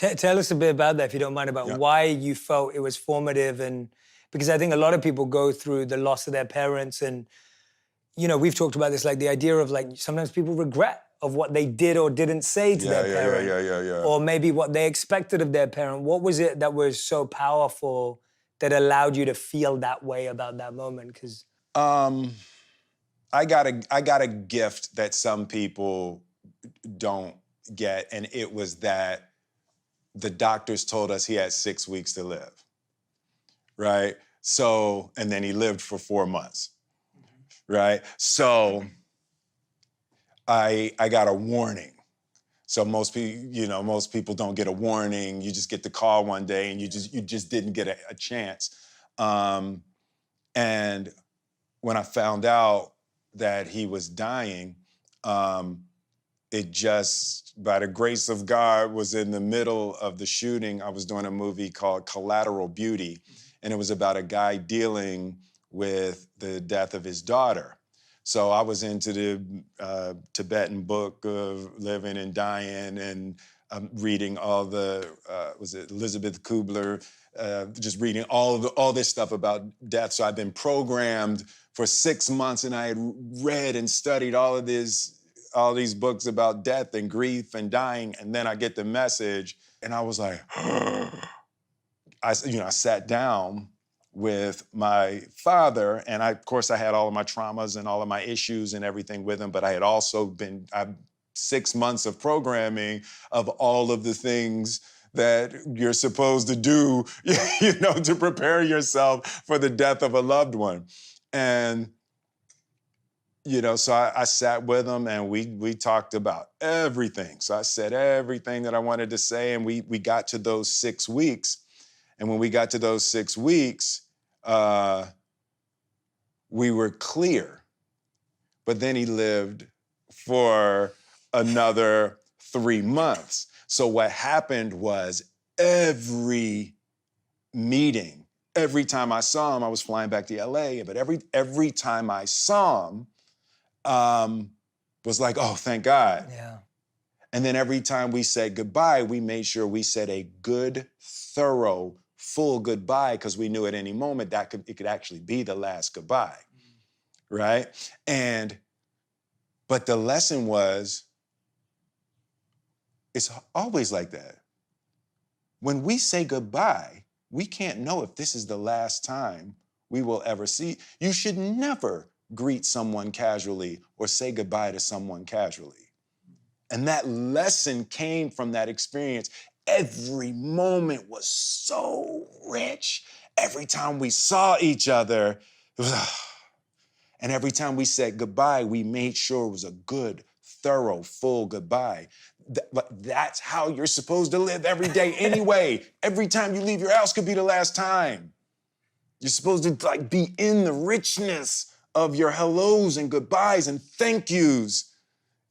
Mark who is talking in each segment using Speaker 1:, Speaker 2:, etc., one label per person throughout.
Speaker 1: Tell us a bit about that, if you don't mind, about
Speaker 2: Yeah.
Speaker 1: why you felt it was formative. And because I think a lot of people go through the loss of their parents, and we've talked about this, like the idea of like sometimes people regret of what they did or didn't say to
Speaker 2: Yeah,
Speaker 1: their
Speaker 2: yeah, yeah,
Speaker 1: parent,
Speaker 2: yeah, yeah, yeah.
Speaker 1: or maybe what they expected of their parent. What was it that was so powerful that allowed you to feel that way about that moment? Because
Speaker 2: Um, I got a gift that some people don't get, and it was that the doctors told us he had 6 weeks to live, right? So, and then he lived for 4 months, right? So I got a warning. So most people don't get a warning. You just get the call one day, and you just didn't get a chance. Um, and when I found out that he was dying, um, it just, by the grace of God, was in the middle of the shooting. I was doing a movie called Collateral Beauty, and it was about a guy dealing with the death of his daughter. So I was into the Tibetan book of living and dying, and reading all the, was it Elizabeth Kubler, just reading all this stuff about death. So I've been programmed for 6 months, and I had read and studied all these books about death and grief and dying, and then I get the message, and I was like, I sat down with my father, and of course I had all of my traumas and all of my issues and everything with him, but I had also I've 6 months of programming of all of the things that you're supposed to do, to prepare yourself for the death of a loved one. And so I sat with him, and we talked about everything. So I said everything that I wanted to say, and we got to those 6 weeks. And when we got to those 6 weeks, we were clear. But then he lived for another 3 months. So what happened was, every meeting, every time I saw him, I was flying back to LA, but every time I saw him, was like, oh, thank God.
Speaker 1: yeah,
Speaker 2: And then every time we said goodbye, we made sure we said a good, thorough, full goodbye, because we knew at any moment it could actually be the last goodbye, right? But the lesson was, it's always like that. When we say goodbye, we can't know if this is the last time we will ever see. You should never greet someone casually or say goodbye to someone casually. And that lesson came from that experience. Every moment was so rich. Every time we saw each other, it was, and every time we said goodbye, we made sure it was a good, thorough, full goodbye. That's how you're supposed to live every day anyway. Every time you leave your house could be the last time. You're supposed to be in the richness of your hellos and goodbyes and thank yous.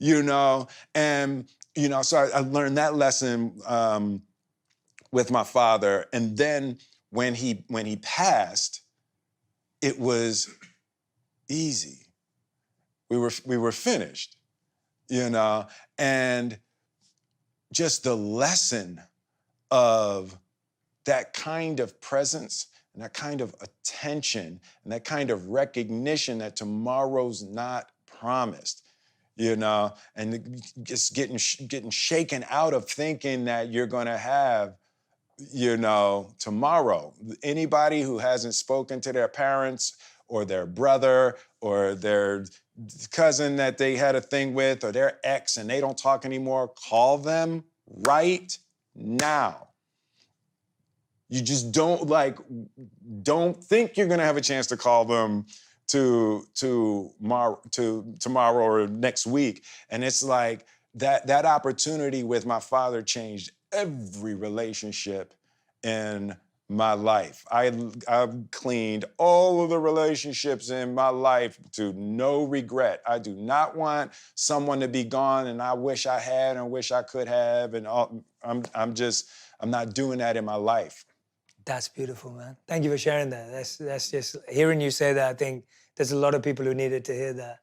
Speaker 2: And, so I learned that lesson with my father. And then when he passed, it was easy. We were finished, and just the lesson of that kind of presence and that kind of attention and that kind of recognition that tomorrow's not promised. And just getting shaken out of thinking that you're going to have, tomorrow. Anybody who hasn't spoken to their parents or their brother or their cousin that they had a thing with or their ex and they don't talk anymore, call them right now. You just don't think you're going to have a chance to call them to tomorrow or next week. And it's like that opportunity with my father changed every relationship in my life. I've cleaned all of the relationships in my life to no regret. I do not want someone to be gone and I wish I had and wish I could have. And I'm not doing that in my life.
Speaker 1: that's beautiful, man. Thank you for sharing that. That's just, hearing you say that, I think there's a lot of people who needed to hear that.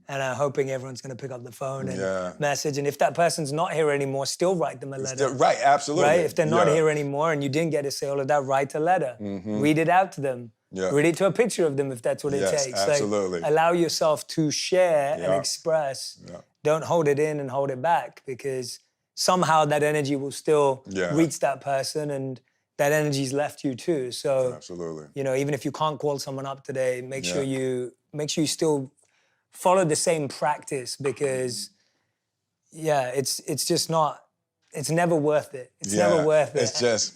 Speaker 1: and hoping everyone's going to pick up the phone and
Speaker 2: Yeah.
Speaker 1: message. And if that person's not here anymore, still write them a letter.
Speaker 2: Right, absolutely.
Speaker 1: Right? If they're not
Speaker 2: Yeah.
Speaker 1: here anymore and you didn't get to say all of that, write a letter. Read it out to them.
Speaker 2: Yeah.
Speaker 1: Read it to a picture of them if that's what it
Speaker 2: Yes,
Speaker 1: takes.
Speaker 2: absolutely.
Speaker 1: Like, allow yourself to share and
Speaker 2: Yeah.
Speaker 1: express.
Speaker 2: Yeah.
Speaker 1: Don't hold it in and hold it back, because somehow that energy will still
Speaker 2: Yeah.
Speaker 1: reach that person, and that energy's left you too. So,
Speaker 2: Absolutely.
Speaker 1: you know, even if you can't call someone up today, make sure
Speaker 2: Yeah.
Speaker 1: you still follow the same practice, because it's just not, it's never worth it. It's never worth it.
Speaker 2: It's just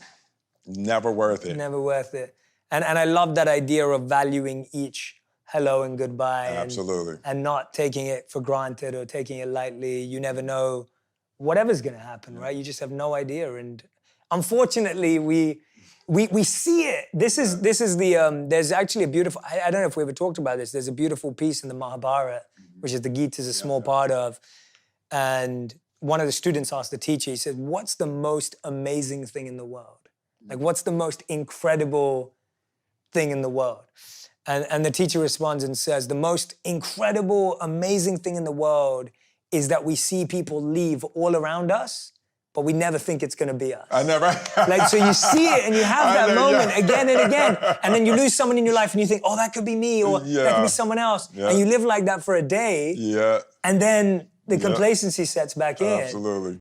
Speaker 2: never worth it.
Speaker 1: Never worth it. And I love that idea of valuing each hello and goodbye.
Speaker 2: Absolutely.
Speaker 1: And not taking it for granted or taking it lightly. You never know whatever's gonna happen, right? You just have no idea. And unfortunately, we see it. This is the, there's actually a beautiful, I don't know if we ever talked about this, there's a beautiful piece in the Mahabharata, which is the Gita is a small part of. And one of the students asked the teacher, he said, what's the most amazing thing in the world? Like, what's the most incredible thing in the world? And the teacher responds and says, the most incredible, amazing thing in the world is that we see people leave all around us, but we never think it's gonna be us.
Speaker 2: I never.
Speaker 1: Like, so you see it and you have that moment
Speaker 2: yeah.
Speaker 1: again and again, and then you lose someone in your life and you think, oh, that could be me, or that could be someone else.
Speaker 2: Yeah.
Speaker 1: And you live like that for a day,
Speaker 2: Yeah.
Speaker 1: and then the complacency sets back in.
Speaker 2: Absolutely.